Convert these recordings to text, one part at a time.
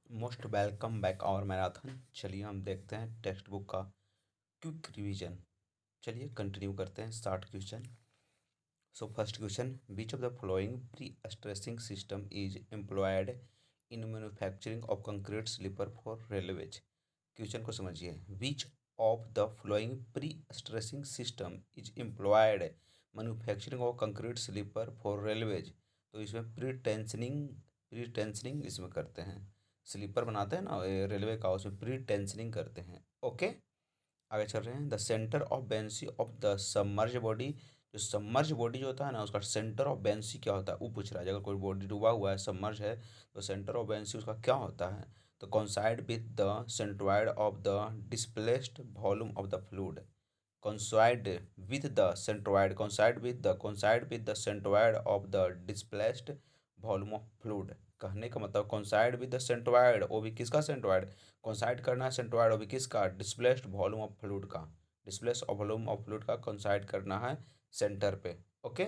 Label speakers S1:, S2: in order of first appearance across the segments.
S1: Most welcome back our marathon. चलिए हम देखते हैं टेक्स्ट बुक का क्विक रिवीजन। चलिए कंटिन्यू करते हैं 60 question. So first question, which of the following prestressing system is employed in manufacturing of concrete sleeper for railways. Question को समझिए। Which of the following prestressing system is employed manufacturing of concrete sleeper for railways. तो इसमें pre tensioning इसमें करते हैं। Sleeper बनाते हैं ना रेलवे का, उसमें प्री टेंशनिंग करते हैं। ओके, आगे चल रहे हैं। The centre of buoyancy of the submerge body. जो सबमर्ज बॉडी जो होता है ना, उसका सेंटर ऑफ बेंसी क्या होता है वो पूछ रहा है। अगर कोई बॉडी डूबा हुआ है, सबमर्ज है, तो सेंटर ऑफ बेंसी उसका क्या होता है। तो कॉन्साइड with the centroid of the displaced volume of the fluid. coincide with the centroid coincide with the centroid of the displaced volume of fluid। कहने का मतलब coincide with the centroid, वो भी किसका centroid coincide करना है, centroid वो भी किसका displaced volume of fluid का, displaced volume of fluid का coincide करना है सेंटर पे। ओके,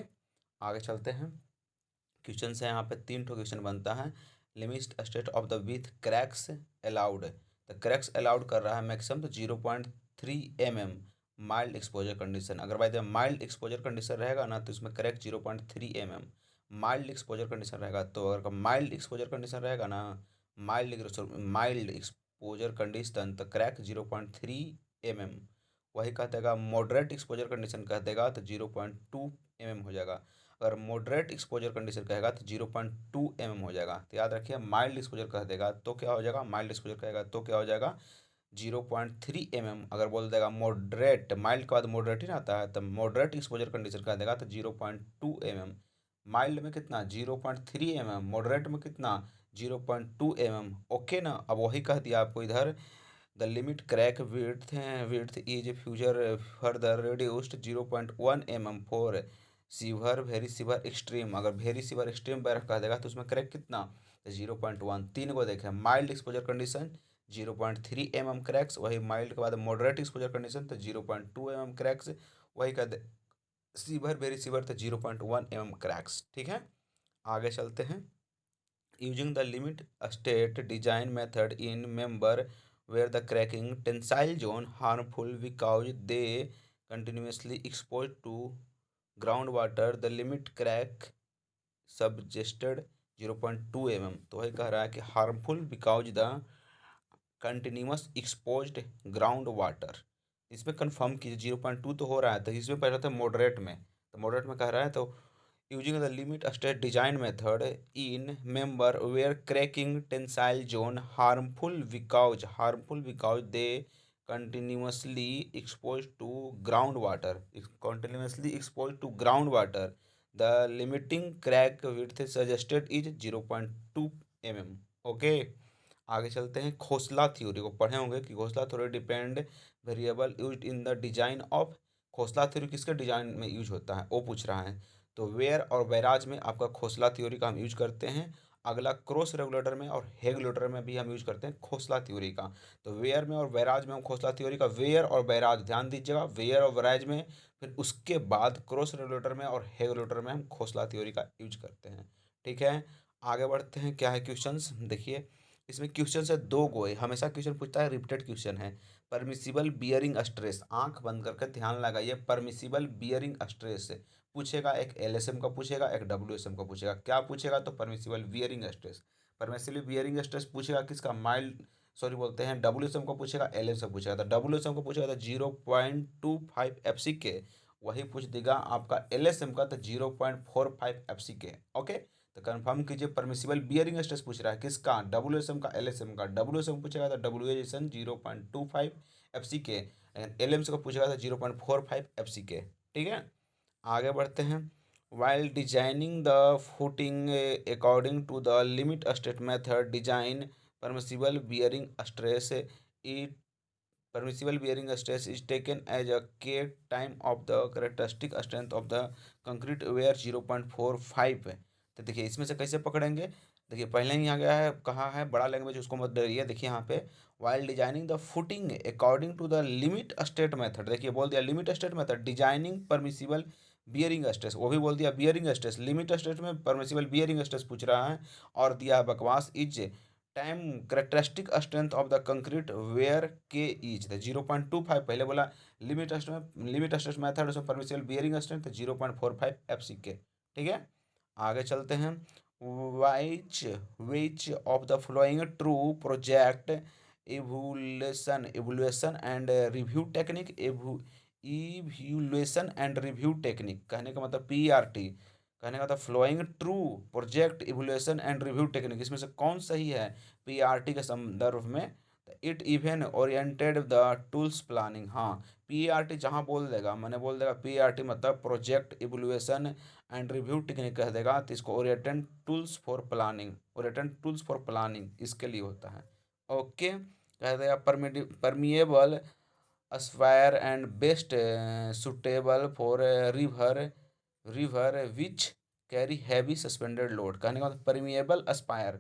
S1: आगे चलते हैं। क्वेश्चन है यहाँ पे 3 क्वेश्चन बनता है। Limit state of the with cracks allowed. तो क्रैक्स अलाउड कर रहा है मैक्सिमम तो 0.3 mm माइल्ड एक्सपोजर कंडीशन। अगर by the mild exposure condition रहेगा ना, तो इसमें crack 0.3 mm mild exposure condition रहेगा। तो अगर माइल्ड एक्सपोजर कंडीशन रहेगा ना, माइल्ड एक्सपोजर कंडीशन, तो क्रैक 0.3 mm। वही कह देगा मॉडरेट एक्सपोजर कंडीशन कह देगा तो 0.2 mm हो जाएगा। अगर मॉडरेट एक्सपोजर कंडीशन कहेगा तो 0.2 mm हो जाएगा। तो याद रखिए, माइल्ड एक्सपोजर कह देगा तो क्या हो जाएगा, माइल्ड एक्सपोजर कहेगा तो क्या हो जाएगा 0.3 mm। अगर बोल देगा मॉडरेट, माइल्ड के बाद मॉडरेट ही ना आता है, तो मॉडरेट एक्सपोजर कंडीशन कह देगा तो 0.2 mm। माइल्ड में कितना 0.3 mm, मॉडरेट में कितना 0.2 mm। ओके ना, अब वही कह दिया आपको इधर। The limit crack width is future further reduced 0.1 mm for sewer very sewer extreme. अगर वेरी सीवर एक्सट्रीम बर्फ कह देगा तो उसमें क्रैक कितना 0.1। तीन को देखें, mild exposure condition 0.3 mm cracks, वही माइल्ड के बाद मॉडरेट एक्सपोजर कंडीशन तो 0.2 mm क्रैक्स, वही कह दे सीवर वेरी सीवर तो 0.1 mm क्रैक्स। ठीक है, आगे चलते हैं। Using the limit state design method in member where the cracking tensile zone harmful because they continuously exposed to groundwater, the limit crack suggested 0.2 mm। तो वही कह रहा है कि harmful because the continuous exposed ground water. इसमें confirm कीजिए 0.2 तो हो रहा है, तो इसमें पहले था मॉडरेट में, तो मॉडरेट में कह रहा है। तो using the limit state design method in member where cracking tensile zone harmful because they continuously expose to ground water continuously expose to ground water. The limiting crack width suggested is 0.2 mm। Okay, आगे चलते हैं। Khosla theory को पढ़े होंगे कि Khosla theory depend variable use in the design of. Khosla theory किसके design में use होता है वो पूछ रहा है। तो वेयर और बैराज में आपका खोसला थ्योरी का हम यूज करते हैं। अगला क्रॉस रेगुलेटर में और हेगुलेटर में भी हम यूज करते हैं खोसला थ्योरी का। तो वेयर में और बैराज में हम खोसला थ्योरी का, वेयर और बैराज ध्यान दीजिएगा, वेयर और बैराज में, फिर उसके बाद क्रॉस रेगुलेटर में और हेगुलेटर में हम खोसला थ्योरी का यूज करते हैं। ठीक है, आगे बढ़ते हैं। क्या है क्वेश्चंस देखिए। इसमें क्वेश्चन है दो गो है, हमेशा क्वेश्चन पूछता है, रिपीटेड क्वेश्चन है। परमिसिबल बियरिंग स्ट्रेस, आंख बंद करके ध्यान लगाइए। परमिसिबल बियरिंग स्ट्रेस पूछेगा, एक एलएसएम का पूछेगा, एक डब्ल्यूएसएम का पूछेगा। क्या पूछेगा तो permissible bearing stress. Permissible bearing stress पूछेगा किसका, माइल्ड सॉरी बोलते हैं, डब्ल्यूएसएम को पूछेगा, एलएम से पूछेगा। तो डब्ल्यूएसएम को पूछेगा तो 0.25 FC के, वही पूछ देगा आपका एलएसएम का तो 0.45 FC के। ओके, तो कंफर्म कीजिए। परमिसिबल बियरिंग स्ट्रेस पूछ रहा है किसका, डब्ल्यूएसएम का, एलएसएम का। डब्ल्यूएसएम पूछेगा तो डब्ल्यूएसएम 0.25 FC के, एलएम से को पूछेगा तो 0.45 FC के। ठीक है, आगे बढ़ते हैं। While designing the footing according to the limit state method design permissible bearing stress it permissible bearing stress is taken as a k time of the characteristic strength of the concrete where 0.45। तो देखिए इसमें से कैसे पकड़ेंगे। देखिए पहले ही आ गया है, कहा है बड़ा लैंग्वेज, उसको मत डरिए। देखिए यहाँ पे while designing the footing according to the limit state method, देखिए बोल दिया limit state method designing permissible bearing stress, वो भी बोल दिया बियरिंग स्ट्रेस। लिमिट स्टेट में परमिसिबल बियरिंग स्ट्रेस पूछ रहा है और दिया है बकवास is time characteristic strength of the concrete where K is the 0.25 पहले बोला लिमिट स्ट्रेंथ मेथड उसमें permissible bearing strength 0.45 F C K. ठीक है, आगे चलते हैं। Which which of the following true project evaluation and review technique evaluation and review technique कहने का मतलब PRT कहने का मतलब following true project evolution and review technique, इसमें से कौन सही है PRT के संदर्भ में? It event oriented the tools planning. हाँ, PRT जहाँ बोल देगा, मैंने बोल देगा PRT मतलब project evolution and review technique कह देगा, तो इसको oriented tools for planning, oriented tools for planning इसके लिए होता है। ओके, कह देगा permeable aspire and best suitable for river which carry heavy suspended load कहने का मतलब परमिएबल अस्पायर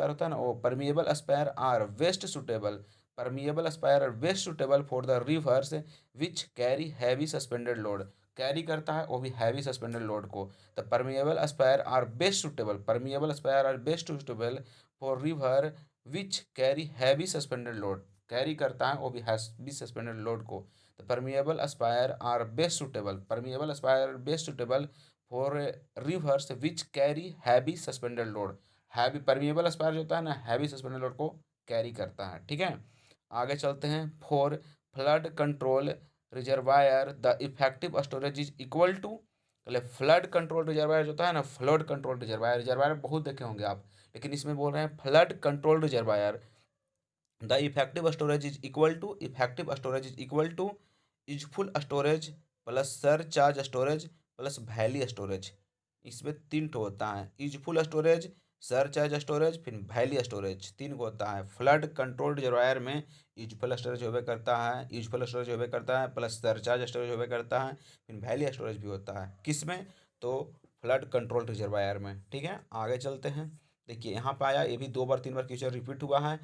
S1: होता है ना, वो permeable aspire are best suitable, permeable aspire are best suitable for the rivers which carry heavy suspended load, carry करता है वो भी हैवी सस्पेंडेड लोड को। The permeable aspire are best suitable, permeable aspire are best suitable for river which carry heavy suspended load, carry करता है वो भी heavy suspended load को। The permeable aspire are best suitable, permeable aspire best suitable for rivers which carry heavy suspended load, heavy permeable aspire जो होता है ना heavy suspended load को कैरी करता है। ठीक है, आगे चलते हैं। For flood control reservoir the effective storage is equal to, flood control reservoir जो होता है ना, फ्लड कंट्रोल रिजर्वायर, रिजर्वायर बहुत देखे होंगे आप, लेकिन इसमें बोल रहे हैं flood control reservoir the effective storage is equal to, effective storage is equal to useful storage plus surcharge storage plus valley storage. इसमें तीन ठो होता है, यूजफुल स्टोरेज, सरचार्ज स्टोरेज, फिर वैली स्टोरेज, तीन को होता है। फ्लड कंट्रोल रिजर्वायर में यूजफुल स्टोरेज होवे करता है, यूजफुल स्टोरेज होवे करता है प्लस सरचार्ज स्टोरेज होवे करता है, फिर वैली स्टोरेज भी होता है। किसमें? तो फ्लड कंट्रोल रिजर्वायर में। ठीक है, आगे चलते हैं। देखिए यहाँ पे आया, ये भी 2 बार 3 बार क्वेश्चन रिपीट हुआ है।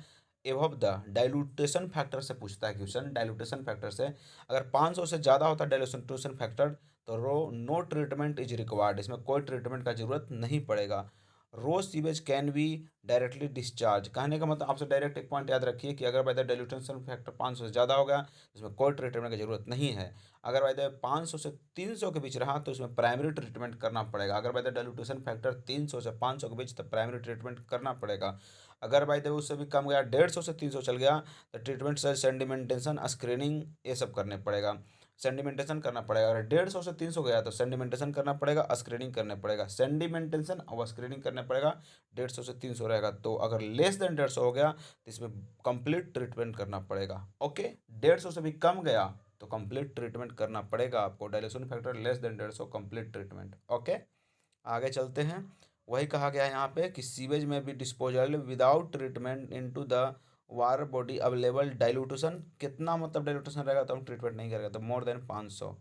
S1: एवब द डाइल्यूटेशन फैक्टर से पूछता है क्वेश्चन, डाइल्यूटेशन फैक्टर से अगर 500 से ज़्यादा होता है डाइल्यूटेशन फैक्टर तो नो ट्रीटमेंट इज रिक्वायर्ड, इसमें कोई ट्रीटमेंट का जरूरत नहीं पड़ेगा। Raw sewage can be directly discharge कहने का मतलब आपसे डायरेक्ट एक पॉइंट याद रखिए कि अगर बाय द डाइल्यूटेशन फैक्टर 500 से ज़्यादा हो गया तो इसमें कोई ट्रीटमेंट की जरूरत नहीं है। अगर बाय द 500 से 300 के बीच रहा तो इसमें प्राइमरी ट्रीटमेंट करना पड़ेगा। अगर बाय द डाइल्यूटेशन फैक्टर 300 से 500 के बीच तो प्राइमरी ट्रीटमेंट करना पड़ेगा। अगर बाय द उससे भी कम गया, 150 से 300 चल गया तो ट्रीटमेंट से सेंडिमेंटेशन स्क्रीनिंग ये सब करने पड़ेगा, सेंडिमेंटेशन करना पड़ेगा। अगर 150 से 300 गया तो सेंडिमेंटेशन करना पड़ेगा, स्क्रीनिंग करने पड़ेगा, सेंडिमेंटेशन और स्क्रीनिंग करने पड़ेगा। 150 से 300 रहेगा तो अगर लेस देन 150 हो गया तो इसमें कंप्लीट ट्रीटमेंट करना पड़ेगा। ओके, 150 से भी कम गया तो कंप्लीट ट्रीटमेंट करना पड़ेगा आपको, dilution factor less than 150 complete treatment. Okay, आगे चलते हैं। वही कहा गया है यहाँ पे कि सीवेज में भी disposal without treatment into the water body available dilution, कितना मतलब डाइल्यूटेशन रहेगा तो हम ट्रीटमेंट नहीं करेगा तो मोर देन 500।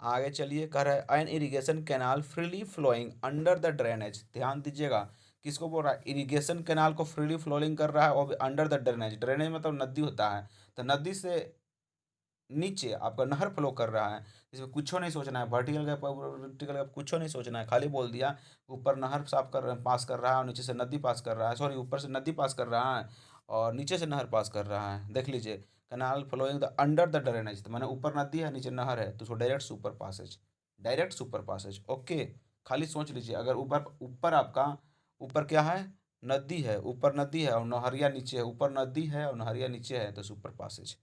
S1: आगे चलिए, कह रहा है an irrigation canal freely flowing under the drainage, ध्यान दीजिएगा किसको बोल रहा है, इरिगेशन कैनाल को फ्रीली फ्लोइंग कर रहा है और अंडर द ड्रेनेज, ड्रेनेज मतलब नदी होता है, तो नदी से नीचे आपका नहर फ्लो कर रहा है, इसमें कुछ नहीं सोचना है, वर्टिकल गैप वर्टिकल गैप कुछ नहीं सोचना है, खाली बोल दिया ऊपर नहर साफ कर पास कर रहा है और नीचे से नदी पास कर रहा है, सॉरी ऊपर से नदी पास कर रहा है और नीचे से नहर पास कर रहा है। देख लीजिए, canal flowing the under the drainage, तो मैंने ऊपर नदी है नीचे नहर है तो उसको direct super passage, direct super passage. Okay, खाली सोच लीजिए, अगर ऊपर ऊपर आपका ऊपर क्या है, नदी है, ऊपर नदी है और नहरिया नीचे है, ऊपर नदी है और नहरिया नीचे है तो सुपर पासेज।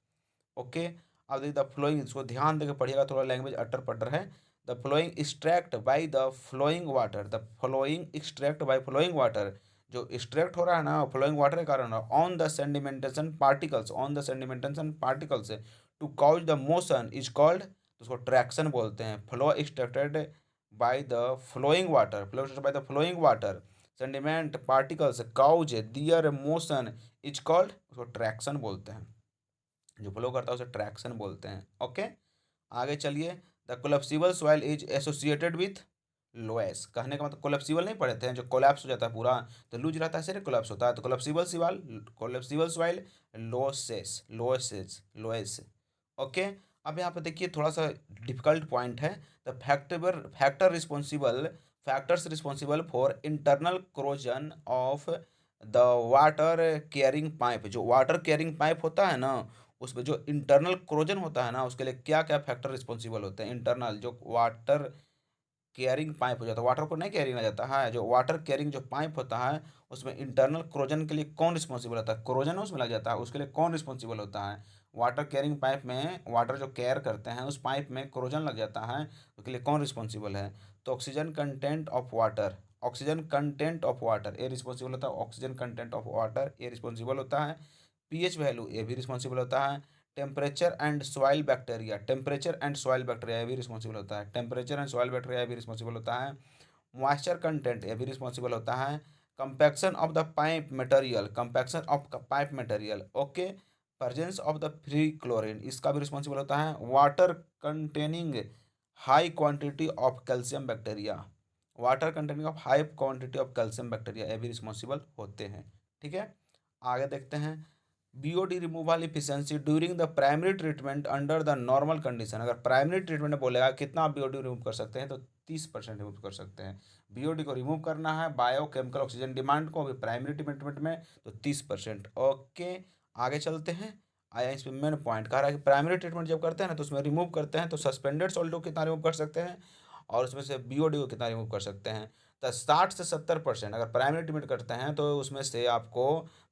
S1: ओके, अब देखिए द फ्लोइंग, इसको ध्यान देकर पढ़िएगा, थोड़ा लैंग्वेज अटर पटर है। The flowing extract by the flowing water, the flowing extract by flowing water, जो एक्सट्रैक्ट हो रहा है ना फ्लोइंग वाटर के कारण on the sedimentation particles, on the sedimentation particles to cause the motion is called, तो उसको ट्रैक्शन बोलते हैं। Flow extracted by the flowing water, flow extracted by the flowing water sediment particles cause their motion is called, उसको traction बोलते हैं, जो flow करता है उसे ट्रैक्शन बोलते हैं। ओके, आगे चलिए। The collapsible soil is associated with loess, कहने का मतलब कोलेप्सिबल नहीं पढ़ते हैं, जो कोलैप्स हो जाता है पूरा तो लूज रहता है, सिर्फ कोलैप्स होता है, तो collapsible soil loesses, loesses, loess. Okay, अब यहाँ पे देखिए थोड़ा सा डिफिकल्ट पॉइंट है। The factors responsible for internal corrosion of the water carrying pipe, जो वाटर कैरिंग पाइप होता है ना, उसमें जो इंटरनल क्रोजन होता है ना, उसके लिए क्या क्या फैक्टर रिस्पॉन्सिबल होते हैं। इंटरनल जो वाटर कैरिंग पाइप हो जाता है, वाटर को नहीं कैरी किया जाता है, जो वाटर कैरिंग जो पाइप होता है उसमें इंटरनल क्रोजन के लिए कौन रिस्पॉन्सिबल होता है, क्रोजन उसमें लग जाता है, उसके लिए कौन रिस्पॉन्सिबल होता है। वाटर कैरिंग पाइप में वाटर जो कैर करते हैं उस पाइप में क्रोजन लग जाता है, उसके लिए कौन रिस्पॉन्सिबल है। तो oxygen content of water, oxygen content of water ये रिस्पॉन्सिबल होता है, ऑक्सीजन कंटेंट ऑफ वाटर ये रिस्पॉन्सिबल होता है। पीएच वैल्यू ये भी रिस्पॉन्सिबल होता है। Temperature and soil bacteria, temperature and soil bacteria ये भी रिस्पॉन्सिबल होता है, टेम्परेचर एंड सॉइल बैक्टीरिया ये भी रिस्पॉन्सिबल होता है। मॉइस्चर कंटेंट ये भी रिस्पॉन्सिबल होता है। Compaction of the pipe material, compaction of pipe material, okay. Presence of the free chlorine इसका भी रिस्पॉन्सिबल होता है। Water containing high quantity of calcium bacteria, water containing of high quantity of calcium bacteria ये भी responsible होते हैं। ठीक है, आगे देखते हैं। BOD removal efficiency during the primary treatment under the normal condition, अगर प्राइमरी ट्रीटमेंट में बोलेगा कितना बीओडी रिमूव कर सकते हैं तो 30% रिमूव कर सकते हैं। बीओडी को रिमूव करना है बायोकेमिकल ऑक्सीजन डिमांड को अभी प्राइमरी ट्रीटमेंट में तो 30%। ओके, आगे चलते हैं। आया इस पे मेन पॉइंट कह रहा है कि प्राइमरी ट्रीटमेंट जब करते हैं ना तो उसमें रिमूव करते हैं तो सस्पेंडेड सॉल्ट को कितना रिमूव कर सकते हैं और उसमें से बीओडी को कितना रिमूव कर सकते हैं। तो 60 से 70% अगर प्राइमरी ट्रीटमेंट करते हैं तो उसमें से आपको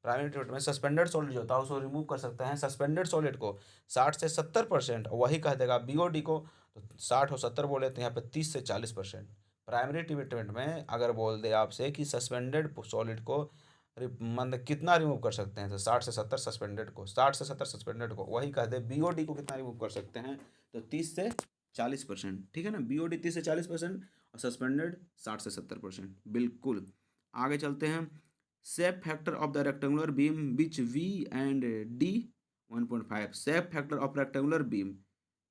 S1: प्राइमरी ट्रीटमेंट में सस्पेंडेड सॉलिड जो होता है उसको रिमूव कर सकते हैं, सस्पेंडेड सॉलिड को 60 से 70%, वही कह देगा बीओडी को तो 60 और 70 बोले तो यहाँ पे 30 से 40%। प्राइमरी ट्रीटमेंट में अगर बोल दे आपसे कि सस्पेंडेड सॉलिड को मतलब कितना रिमूव कर सकते हैं तो 60 से 70 सस्पेंडेड को, 60 से 70 सस्पेंडेड को, वही कह दे बीओडी को कितना रिमूव कर सकते हैं तो 30 से 40%। ठीक है ना, बीओडी 30 से 40% और सस्पेंडेड 60 से 70%। बिल्कुल, आगे चलते हैं। Shape factor of the rectangular beam which B and D 1.5, shape factor of rectangular beam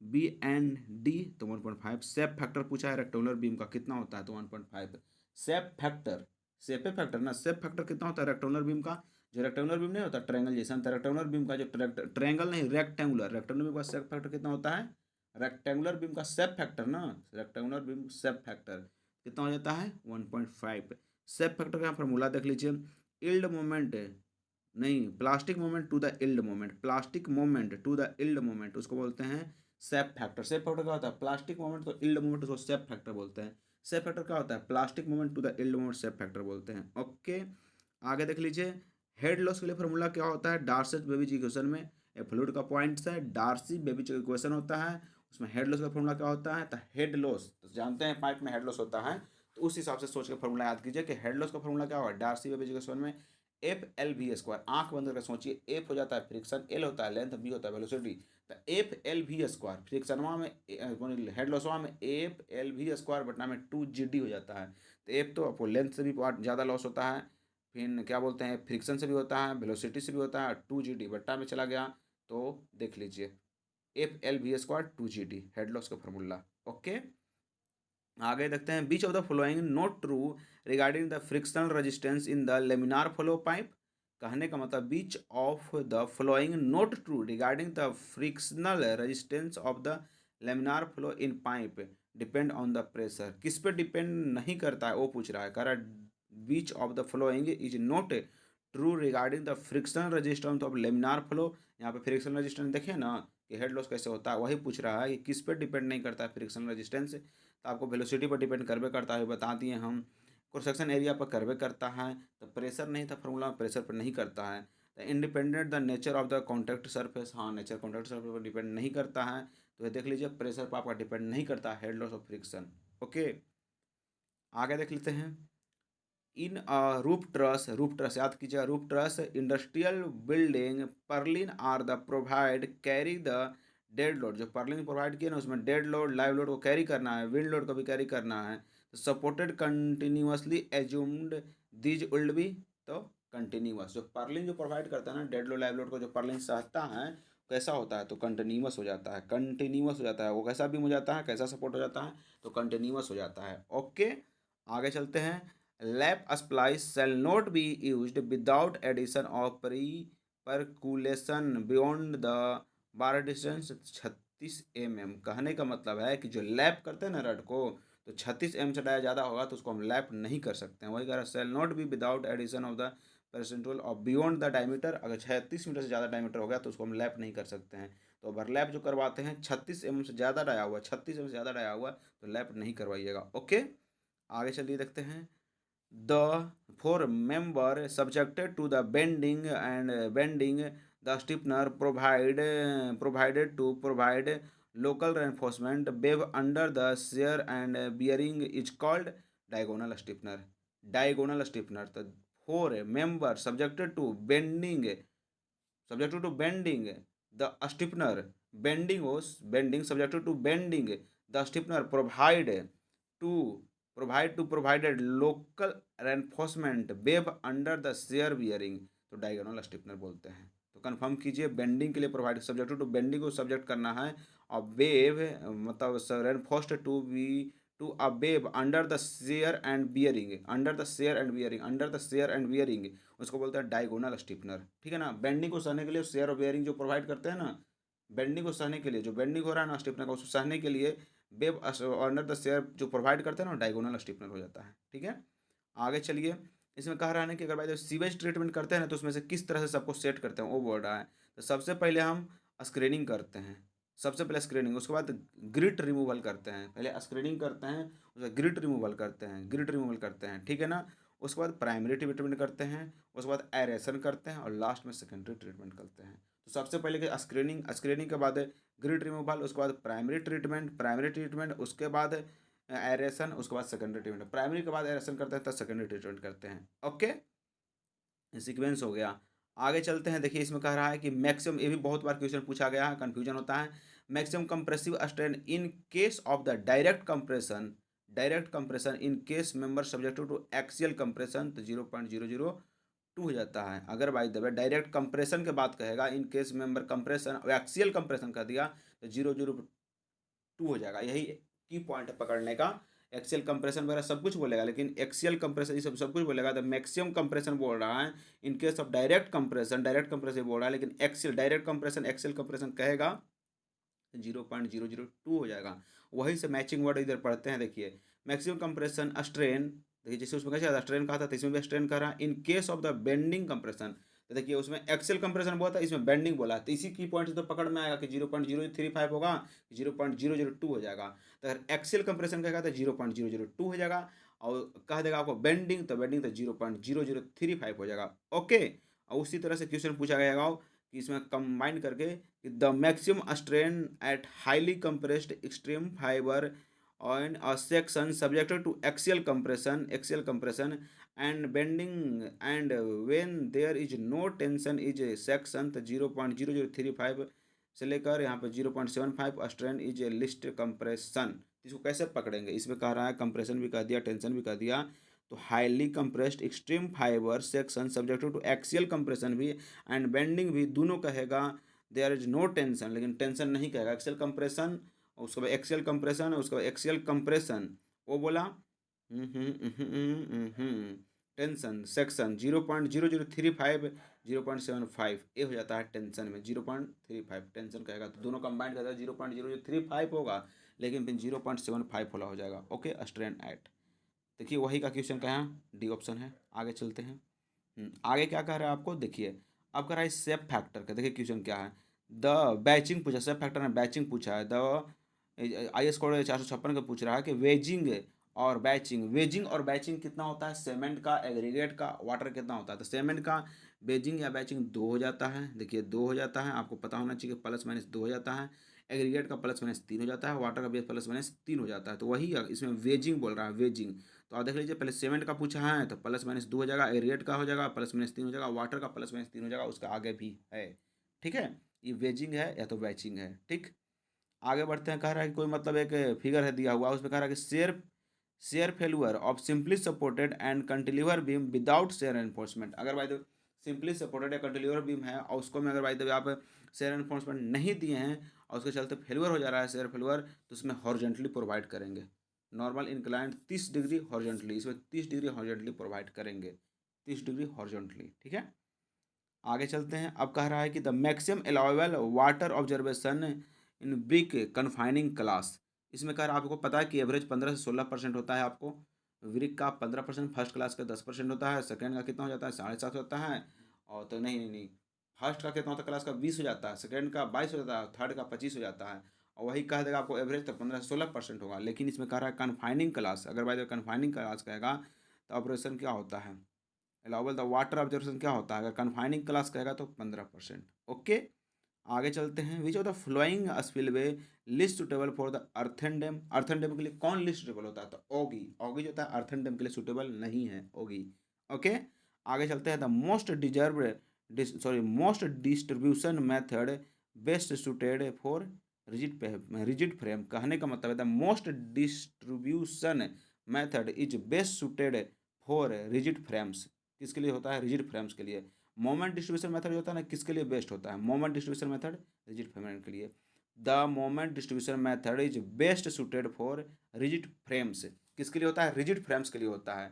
S1: B and D तो 1.5, शेप फैक्टर पूछा है रेक्टेंगुलर बीम का कितना होता है तो 1.5। शेप फैक्टर, शेप फैक्टर ना, शेप फैक्टर कितना होता है रेक्टेंगुलर बीम का, जो रेक्टेंगुलर बीम नहीं होता ट्रायंगल जैसा, तो रेक्टेंगुलर बीम का जो ट्रायंगल नहीं रेक्टेंगुलर, रेक्टेंगुलर बीम का शेप फैक्टर कितना होता है, रेक्टेंगुलर बीम का शेप फैक्टर ना, रेक्टेंगुलर बीम शेप फैक्टर कितना हो जाता है 1.5। शेप फैक्टर का फॉर्मूला देख लीजिए, इल्ड मोमेंट नहीं, plastic moment to the yield moment, plastic moment to the yield moment उसको बोलते हैं शेप फैक्टर। शेप फैक्टर क्या होता है, plastic moment to yield moment उसको शेप फैक्टर बोलते हैं। शेप फैक्टर क्या होता है, plastic moment to the yield moment shape factor बोलते हैं। ओके, आगे देख लीजिए। हेड लॉस के लिए फॉर्मूला क्या होता है, डार्सी बेबीज इक्वेशन में ये फ्लूइड का पॉइंट्स है, डार्सी बेबीज इक्वेशन होता है, उसमें हेड लॉस का फॉर्मूला क्या होता है, तो हेड लॉस तो जानते हैं पाइप में हेड लॉस होता है, तो उस हिसाब से सोच के फॉर्मूला याद कीजिए कि हेड लॉस का फॉर्मूला क्या होगा, डार्सी बेबीज इक्वेशन में एफ एल वी स्क्वायर, आंख बंद करके सोचिए, एफ हो जाता है फ्रिक्शन, एल होता है लेंथ, बी होता है वेलोसिटी, तो एफ एल वी स्क्वायर फ्रिक्शनवा में हेड लॉसवा में एफ एल वी स्क्वायर बटना में 2 GD हो जाता है। तो एफ तो आपको लेंथ से भी ज़्यादा लॉस होता है, फिर क्या बोलते हैं फ्रिक्शन से भी होता है, वेलोसिटी से भी होता है, 2 GD बट्टा में चला गया तो देख लीजिए F L V square 2 GD head loss का फॉर्मूला। ओके, आगे देखते हैं। Which of the following not true regarding the frictional resistance in the laminar flow pipe, कहने का मतलब which of the following not true regarding the frictional resistance of the laminar flow in pipe depend on the pressure, किस पे depend नहीं करता है वो पूछ रहा है, कह रहा है which of the following is not true regarding the frictional resistance of laminar flow. यहाँ पे फ्रिक्शनल रेजिस्टेंस देखिए ना कि हेड लॉस कैसे होता है, वही पूछ रहा है कि किस पे डिपेंड नहीं करता है फ्रिक्शनल रेजिस्टेंस, तो आपको वेलोसिटी पर डिपेंड करवे करता है, बता दिए हम। क्रॉस सेक्शन एरिया पर करवे करता है, तो प्रेशर नहीं था फॉर्मूला में, प्रेशर पर नहीं करता है। तो independent the nature of the contact surface, हाँ नेचर कॉन्टैक्ट सरफेस पर डिपेंड नहीं करता है, तो ये देख लीजिए प्रेशर पर आपका डिपेंड नहीं करता head loss of friction. Okay, आगे देख लेते हैं। इन रूप ट्रस याद कीजिएगा, roof truss industrial building purlin are the provide carry the dead load, जो पर्लिन प्रोवाइड किए ना उसमें डेड लोड लाइव लोड को कैरी करना है, विंड लोड को भी कैरी करना है, तो supported continuously assumed these will be तो कंटिन्यूस, जो पर्लिन जो प्रोवाइड करता है ना डेड लोड लाइव लोड को, जो पर्लिन सहता है कैसा होता है तो कंटिन्यूस हो जाता है, कंटिन्यूस हो जाता है, वो कैसा बीम हो जाता है, कैसा सपोर्ट हो जाता है तो कंटिन्यूस हो जाता है। ओके, आगे चलते हैं। Lap splice shall not be used without addition of percolation beyond the bar distance 36 mm, कहने का मतलब है कि जो लैप करते हैं ना रड को तो 36 mm से ज़्यादा होगा तो उसको हम लैप नहीं कर सकते हैं, वही कह रहा है shall not be without addition of the percentual of beyond the diameter. अगर 36 मीटर से ज़्यादा डायमीटर हो गया तो उसको हम लैप नहीं कर सकते हैं। तो ओवरलैप जो करवाते हैं 36 mm से ज़्यादा डाया हुआ, 36 mm से ज़्यादा डाया हुआ तो लैप नहीं करवाइएगा। ओके, आगे चलिए देखते हैं। The for member subjected to the bending the stiffener provided to provide local reinforcement wave under the shear and bearing is called diagonal stiffener। diagonal stiffener तो four member subjected to bending the stiffener bending subjected to bending the stiffener provided local reinforcement wave under the shear bearing तो diagonal stiffener बोलते हैं। तो confirm कीजिए, bending के लिए provide subject to bending को subject करना है और वेव मतलब reinforced to a web under the shear and bearing उसको बोलते हैं डायगोनल स्टिफनर। ठीक है ना, बेंडिंग को सहने के लिए शेयर और बियरिंग जो प्रोवाइड करते हैं ना, बेंडिंग को सहने के लिए, जो बेंडिंग हो रहा है ना स्टिफनर का उसको सहने के लिए वेब अंडर द शेयर जो प्रोवाइड करते हैं ना डायगोनल स्टिफनर हो जाता है। ठीक है, आगे चलिए। इसमें कह रहा है कि अगर भाई सीवेज ट्रीटमेंट करते हैं ना तो उसमें से किस तरह से सबको सेट करते हैं वो बोल रहा है। तो सबसे पहले हम स्क्रीनिंग करते हैं, सबसे पहले स्क्रीनिंग, उसके बाद ग्रिट रिमूवल करते हैं। पहले स्क्रीनिंग करते हैं, उसके बाद ग्रिट रिमूवल करते हैं। ठीक है ना, उसके बाद प्राइमरी ट्रीटमेंट करते हैं, उसके बाद एरेशन करते हैं और लास्ट में सेकेंडरी ट्रीटमेंट करते हैं। तो सबसे पहले स्क्रीनिंग के बाद ग्रिड रिमूवल, उसके बाद प्राइमरी ट्रीटमेंट, उसके बाद एरेशन, उसके बाद सेकेंडरी ट्रीटमेंट। प्राइमरी के बाद एरेशन करते हैं तब सेकेंडरी ट्रीटमेंट करते हैं। ओके, सीक्वेंस हो गया। आगे चलते हैं। देखिए इसमें कह रहा है कि मैक्सिमम, ये भी बहुत बार क्वेश्चन पूछा गया है, कन्फ्यूजन होता है। Maximum compressive strain in case of the direct compression in case member subjected to axial compression तो 0.002 हो जाता है। अगर by the way direct compression के बात कहेगा, इन केस मेंबर कंप्रेशन और एक्सियल कंप्रेशन कर दिया तो 0.002 हो जाएगा। यही की पॉइंट है पकड़ने का। एक्सियल कंप्रेशन वगैरह सब कुछ बोलेगा, लेकिन एक्सियल कंप्रेशन ये सब कुछ बोलेगा। तो मैक्सिमम कंप्रेशन बोल रहा है इन केस ऑफ डायरेक्ट कंप्रेशन बोल रहा है, लेकिन एक्सियल कंप्रेशन कहेगा 0.002 हो जाएगा। वही से मैचिंग वर्ड इधर पढ़ते हैं। देखिए मैक्सिमम कंप्रेशन स्ट्रेन, देखिए जैसे उसमें कैसे स्ट्रेन कहा था तो इसमें भी स्ट्रेन कह रहा है इन case of the bending compression. तो देखिए उसमें एक्सेल कंप्रेशन बोला था, इसमें बेंडिंग बोला, तो इसी की पॉइंट से तो पकड़ में आएगा कि 0.035 होगा, 0.002 हो जाएगा। तो अगर एक्सेल कंप्रेशन कहेगा तो 0.002 हो जाएगा, और कह देगा आपको बेंडिंग तो 0.0035 हो जाएगा। ओके, और उसी तरह से क्वेश्चन पूछा गया कि इसमें कंबाइन करके the maximum strain at highly compressed extreme fibre on a section subjected to axial compression and bending, and when there is no tension is a section तो 0.0035 से लेकर यहाँ पे 0.75 strain is a list compression. इसको कैसे पकड़ेंगे, इसमें कह रहा है कंप्रेशन भी कह दिया, टेंशन भी कह दिया, तो highly compressed extreme fibre section subjected to axial compression भी एंड बेंडिंग भी दोनों कहेगा। देयर इज नो टेंशन, लेकिन टेंशन नहीं कहेगा। एक्सियल कंप्रेशन, उसके बाद एक्सियल कंप्रेशन, उसके बाद एक्सियल कंप्रेशन वो बोला टेंशन सेक्शन 0.0035 0.75 ये हो जाता है टेंशन में 0.35 टेंशन कहेगा, तो दोनों कंबाइंड करता है 0.035 होगा, लेकिन फिर 0.75 होला हो जाएगा। ओके, स्ट्रेन एट, देखिए वही का क्वेश्चन का यहाँ डी ऑप्शन है। आगे चलते हैं। आगे क्या कह रहा है आपको, देखिए अब कह रहा है सेप फैक्टर का। देखिए क्वेश्चन क्या है, द बैचिंग पूछा, सेप फैक्टर में बैचिंग पूछा है। द IS कोड 456 का पूछ रहा है कि वेजिंग और बैचिंग कितना होता है, सीमेंट का, एग्रीगेट का, वाटर कितना होता है। तो सीमेंट का बेजिंग या बैचिंग 2 हो जाता है। देखिए 2 हो जाता है, आपको पता होना चाहिए, प्लस माइनस 2 हो जाता है। एग्रीगेट का प्लस माइनस 3 हो जाता है, वाटर का भी प्लस माइनस 3 हो जाता है। तो वही इसमें वेजिंग बोल रहा है, वेजिंग। तो आप देख लीजिए, पहले सीमेंट का पूछा है तो प्लस माइनस 2 हो जाएगा, एग्रीगेट का हो जाएगा प्लस माइनस 3 हो जाएगा, वाटर का प्लस माइनस 3 हो जाएगा, उसका आगे भी है। ठीक है, ये वेजिंग है या तो बैचिंग है। ठीक, आगे बढ़ते हैं। कह रहा है कि कोई मतलब एक फिगर है दिया हुआ, उसमें कह रहा है कि shear failure of simply supported and cantilever beam without shear reinforcement. अगर भाई तो सिंपली सपोर्टेड या कंटिल्यूअर बीम है और उसको में अगर भाई तो आप शेयर एनफोर्समेंट नहीं दिए हैं और उसके चलते फेल्यूर हो जा रहा है शेयर फेल्यूर, तो उसमें हॉरिजॉन्टली प्रोवाइड करेंगे। नॉर्मल इंक्लाइंड 30 डिग्री हॉरिजॉन्टली, इसमें 30 डिग्री हॉरिजॉन्टली प्रोवाइड करेंगे, 30 डिग्री हॉरिजॉन्टली। ठीक है, आगे चलते हैं। अब कह रहा है कि the maximum allowable water observation in brick confining class. इसमें कह रहा है आपको पता है कि एवरेज 15 से 16% होता है आपको, ब्रिक का 15%, फर्स्ट क्लास का 10% होता है, सेकंड का कितना हो जाता है 7.5 होता है, और तो नहीं, फर्स्ट का कितना होता है क्लास का 20 हो जाता है, सेकंड का 22 हो जाता है, थर्ड का 25 हो जाता है, और वही कह देगा आपको एवरेज तो 15-16% होगा। लेकिन इसमें कह रहा है कन्फाइनिंग क्लास, अगर बाय द कन्फाइनिंग क्लास कहेगा तो ऑपरेशन क्या होता है, अलाउबल द वाटर ऑब्जर्वेशन क्या होता है, अगर कन्फाइनिंग क्लास कहेगा तो 15%। ओके, आगे चलते हैं। विच of the flowing spillway list suitable for the earthen dam, earthen dam के लिए कौन लिस्ट सुटेबल होता है, तो ओगी, ओगी जो होता है अर्थन डैम के लिए सुटेबल नहीं है, ओगी। ओके, आगे चलते हैं। The most deserve most distribution method best suited for rigid frame, कहने का मतलब है the most distribution method is best suited for rigid frames, किसके लिए होता है, रिजिड फ्रेम्स के लिए। मोमेंट डिस्ट्रीब्यूशन मेथड जो होता है ना, किसके लिए बेस्ट होता है, moment distribution method rigid frame के लिए। The moment distribution method is best suited for rigid frames, किसके लिए होता है, रिजिड फ्रेम्स के लिए होता है।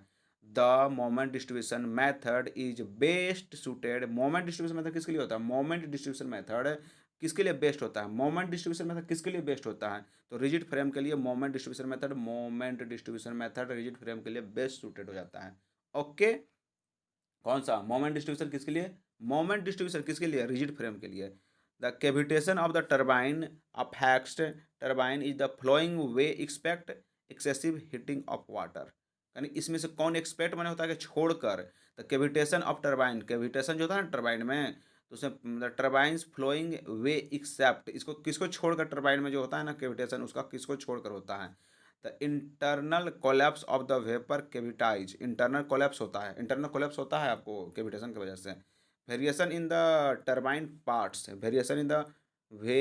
S1: The moment distribution method is best suited, moment distribution method किसके लिए होता है, मोमेंट डिस्ट्रीब्यूशन मेथड किसके लिए बेस्ट होता है, मोमेंट डिस्ट्रीब्यूशन मेथड किसके लिए बेस्ट होता है, तो रिजिड फ्रेम के लिए moment distribution method, moment distribution method rigid frame के लिए बेस्ट सुटेड हो जाता है। ओके, कौन सा मोमेंट डिस्ट्रीब्यूशन किसके लिए, मोमेंट डिस्ट्रीब्यूशन किसके लिए, रिजिड फ्रेम के लिए। The cavitation of the turbine affects turbine is the flowing way expect excessive heating of water, यानी इसमें से कौन एक्सपेक्ट मैंने होता है कि छोड़कर, the cavitation of turbine, cavitation जो होता है ना टर्बाइन में, तो उसमें टर्बाइंस फ्लोइंग वे एक्सेप्ट, इसको किसको छोड़कर टर्बाइन में जो होता है ना कैविटेशन, उसका किसको छोड़कर होता है, the internal collapse of the vapour cavities, internal collapse होता है, इंटरनल कोलैप्स होता है आपको कैविटेशन की वजह से। Variation in the turbine parts, variation in the way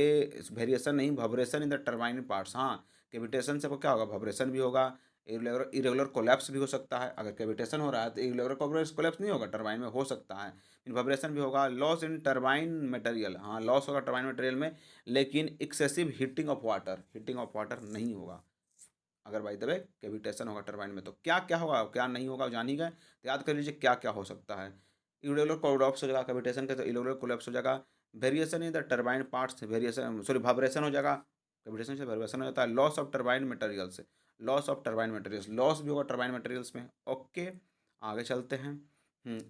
S1: variation नहीं, vibration in the turbine parts, हाँ कैविटेशन से आपको क्या होगा, वाइब्रेशन भी होगा, इरेगुलर इरेगुलर कोलैप्स भी हो सकता है, अगर कैविटेशन हो रहा है तो इरेगुलर कोलैप्स नहीं होगा, टर्बाइन में हो सकता है, वाइब्रेशन भी होगा, लॉस इन टर्बाइन मटेरियल, हाँ लॉस होगा टर्बाइन मटेरियल में, लेकिन excessive heating of water, heating of water नहीं होगा, अगर बाई द वे कैविटेशन होगा टर्बाइन में। तो क्या क्या होगा क्या नहीं होगा जान ही गए, तो याद कर लीजिए क्या क्या हो सकता है। इरेगुलर कोलैप्स हो जाएगा कैविटेशन के, तो इरेगुलर कोलैप्स हो जाएगा। Variation in the turbine parts, variation sorry vibration हो जाएगा, कैविटेशन से वाइब्रेशन हो जाता है। Loss of turbine materials, loss of turbine materials, loss भी होगा टर्बाइन मटेरियल्स में। ओके, आगे चलते हैं।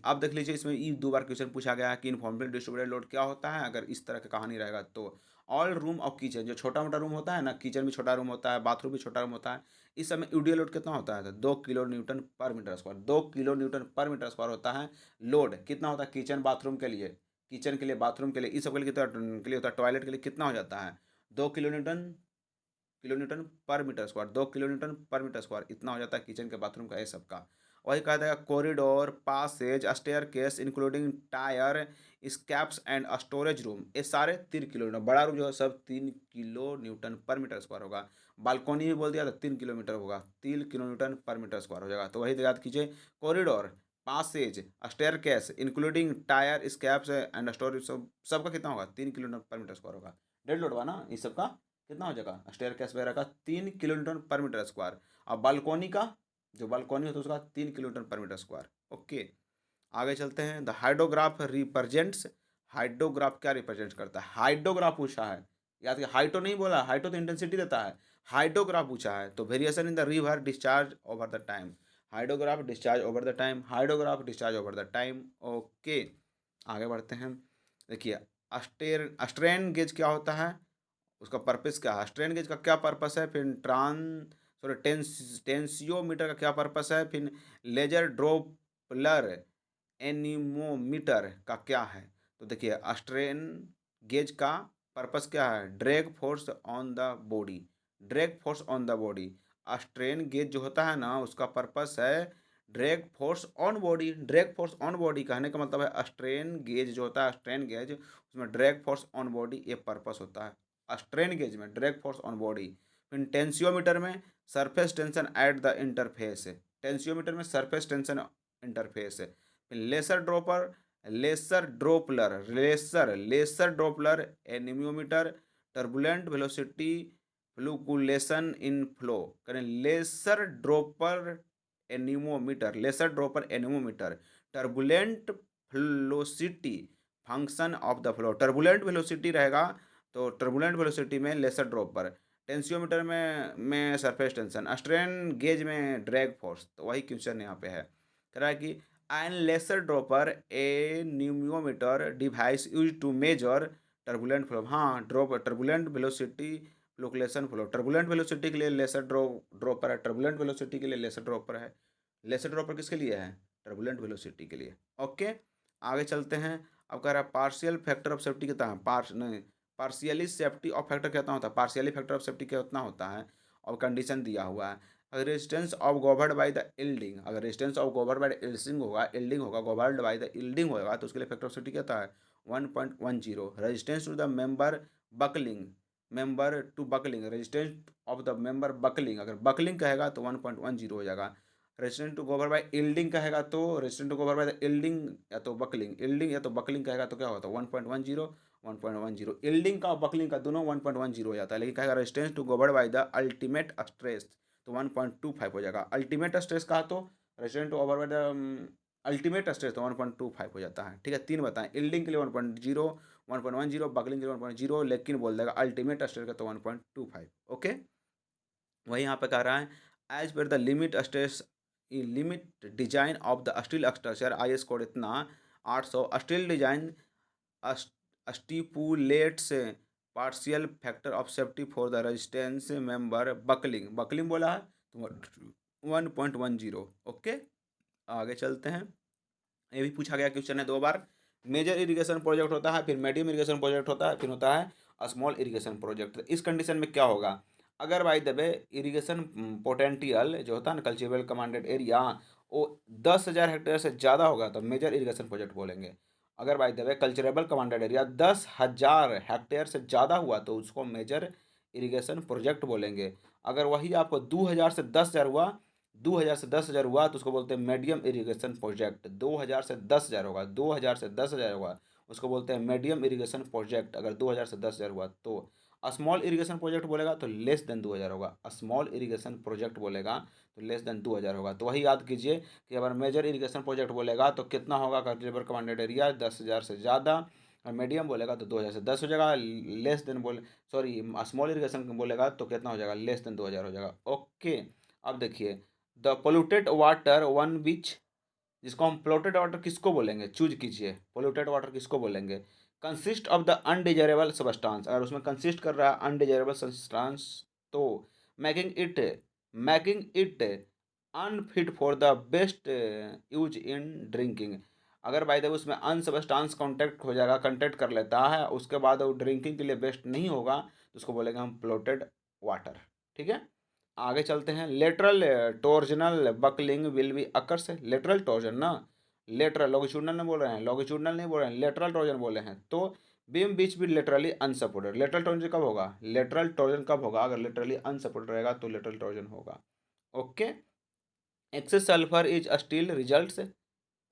S1: अब देख लीजिए इसमें ये 2 बार क्वेश्चन पूछा गया है कि इनफॉर्मली डिस्ट्रीब्यूटेड लोड क्या होता है, अगर इस तरह का कहानी रहेगा तो। ऑल रूम ऑफ किचन, जो छोटा मोटा रूम होता है ना, किचन भी छोटा रूम होता है, बाथरूम भी छोटा रूम होता है, इस समय यूडीएल लोड कितना होता है, तो 2 kilo newton per metre square, 2 kilo newton per metre square होता है लोड, कितना होता है किचन बाथरूम के लिए, किचन के लिए बाथरूम के लिए इस सब के लिए के लिए होता है, टॉयलेट के लिए कितना हो जाता है 2 kilo newton per metre square, 2 kilo newton per metre square, इतना हो जाता है किचन के बाथरूम का ये सब का। वही कहा जाएगा corridor passages staircase including fire escapes and storage room, ये सारे 3 किलो, बड़ा रूम जो है सब 3 kilo newton per metre square होगा। बालकोनी भी बोल दिया तो 3 किलोमीटर होगा, 3 kilo newton per metre square हो जाएगा। तो वही याद कीजिए, corridor passages staircase including fire escapes and storage, सबका कितना होगा 3 किलो पर मीटर स्क्वायर होगा। डेढ़ लोड हुआ ना इस सबका, कितना हो जाएगा स्टेयर केस वगैरह का 3 kilo newton per metre square, और बालकोनी का जो बालकोनी होता है उसका 3 kilo newton per metre square. Okay, आगे चलते हैं। द हाइड्रोग्राफ रिप्रेजेंट्स, हाइड्रोग्राफ क्या रिप्रेजेंट करता है, हाइड्रोग्राफ पूछा है, याद किया हाइटो नहीं बोला, हाइटो तो इंटेंसिटी देता है, हाइड्रोग्राफ पूछा है, तो variation in the river discharge over the time, hydrograph discharge over the time, hydrograph discharge over the time. Okay, आगे बढ़ते हैं। देखिए स्ट्रेन गेज क्या होता है, उसका पर्पस क्या है, स्ट्रेन गेज का क्या पर्पस है, फिर टेंसियोमीटर का क्या पर्पस है, फिर लेजर ड्रोपलर एनीमोमीटर का क्या है। तो देखिए स्ट्रेन गेज का पर्पस क्या है, drag force on the body, drag force on the body, strain gauge जो होता है ना उसका पर्पस है drag force on body, drag force on body कहने का मतलब है स्ट्रेन गेज जो होता है, स्ट्रेन गेज उसमें ड्रैग फोर्स ऑन बॉडी ये पर्पस होता है स्ट्रेन गेज में, ड्रैग फोर्स ऑन बॉडी। फिर टेंसियोमीटर में surface tension at the interface, tensiometer में surface tension interface. Laser dropper, laser doppler anemometer, turbulent velocity fluctuation in flow, करें laser dropper anemometer, laser dropper anemometer, turbulent velocity function of the flow, turbulent velocity रहेगा तो turbulent velocity में laser dropper, tensiometer में surface tension, strain gauge में drag force, तो वही question यहाँ पे है। कह रहा है कि an laser dropper a anemometer device use to measure turbulent flow. हाँ, drop turbulent velocity fluctuation flow, turbulent velocity के लिए लेसर ड्रॉपर है, टर्बुलेंट वेलोसिटी के लिए लेसर ड्रॉपर है। लेसर ड्रॉपर किसके लिए है? टर्बुलेंट वेलोसिटी के लिए। ओके, आगे चलते हैं। अब कह रहा है पार्शियल फैक्टर ऑफ सेफ्टी कितना है? पार्शियली सेफ्टी ऑफ फैक्टर कितना होता है? पार्शियली फैक्टर ऑफ सेफ्टी कितना होता है? और कंडीशन दिया हुआ है, अगर resistance of governed by the yielding, अगर resistance of governed by yielding होगा गवर्ड बाय द इल्डिंग होगा, तो उसके लिए फैक्टर ऑफ सेफ्टी कितना है? 1.10। Resistance to the member buckling, resistance of the member buckling, अगर बकलिंग कहेगा तो 1.10 हो जाएगा। Resistance to govern by yielding कहेगा तो resistance to govern by the yielding या तो बकलिंग कहेगा तो क्या होता है? 1.10 इल्डिंग का और बकलिंग का दोनों 1.10 हो जाता है, लेकिन कहेगा resistance to govern by the ultimate stress तो 1.25 हो जाएगा। अल्टीमेट स्ट्रेस कहा तो resistance to govern by the ultimate stress तो 1.25 हो जाता है। ठीक है, 3 बताएं, इल्डिंग के लिए 1.0, 1.10, बकलिंग के लिए 1.0, लेकिन बोल देगा अल्टीमेट स्ट्रेस का तो 1.25। ओके, वही यहाँ पे कह रहा है as per the limit design of the steel structure IS code इतना 800 steel design stipulates partial factor of safety for the resistance member buckling बोला है तो 1.10। ओके, आगे चलते हैं। ये भी पूछा गया क्वेश्चन है 2 बार। मेजर इरिगेशन प्रोजेक्ट होता है, फिर मीडियम इरिगेशन प्रोजेक्ट होता है, फिर होता है स्मॉल इरिगेशन प्रोजेक्ट। इस कंडीशन में क्या होगा? अगर by the way irrigation potential जो होता है ना, कल्चरल कमांडेड एरिया, वो 10,000 हेक्टेयर से ज़्यादा होगा तो मेजर इरिगेशन प्रोजेक्ट बोलेंगे। अगर by the way culturable commanded area 10,000 hectare से ज़्यादा हुआ तो उसको मेजर इरिगेशन प्रोजेक्ट बोलेंगे। अगर वही आपको 2,000 से 10,000 हुआ, 2,000 से 10,000 हुआ तो उसको बोलते हैं मीडियम इरिगेशन प्रोजेक्ट। 2,000 से 10,000 होगा, 2,000 से 10,000 होगा, उसको बोलते हैं मीडियम इरिगेशन प्रोजेक्ट। अगर 2,000 से 10,000 हुआ तो स्मॉल इरिगेशन प्रोजेक्ट बोलेगा तो लेस देन 2,000 होगा। स्मॉल इरिगेशन प्रोजेक्ट बोलेगा तो लेस देन 2,000 होगा। तो वही याद कीजिए कि अगर मेजर इरिगेशन प्रोजेक्ट बोलेगा तो कितना होगा? कल्चरेबल कमांडेड एरिया 10,000 से ज़्यादा, और मीडियम बोलेगा तो 2,000 से 10 हो जाएगा। लेस देन स्मॉल इरिगेशन बोलेगा तो कितना हो जाएगा? लेस देन 2,000 हो जाएगा। ओके, अब देखिए the polluted water one which, जिसको हम पोल्यूटेड वाटर किसको बोलेंगे? चूज कीजिए, पोल्यूटेड वाटर किसको बोलेंगे? Consist of the undesirable substance, अगर उसमें कंसिस्ट कर रहा है अनडिजायरेबल सब्सटेंस तो making it unfit for the best use in drinking. अगर बाय द वे उसमें अनसब्सटेंस कांटेक्ट हो जाएगा, कंटेक्ट कर लेता है, उसके बाद वो ड्रिंकिंग के लिए बेस्ट नहीं होगा तो उसको बोलेंगे हम पोल्यूटेड वाटर। ठीक है, आगे चलते हैं। Lateral torsional buckling will be occurs, lateral torsion ना, लेटरल लॉन्गिट्यूडनल नहीं बोल रहे हैं, लॉन्गिट्यूडनल नहीं बोल रहे हैं, लेटरल टोर्जन बोले हैं। तो बीम बीच भी लेटरली अनसपोर्टेड, लेटरल टोर्जन कब होगा? लेटरल टोर्जन कब होगा? अगर लेटरली अनसपोर्टेड रहेगा तो लेटरल टोर्जन होगा। Okay, excess sulphur is steel results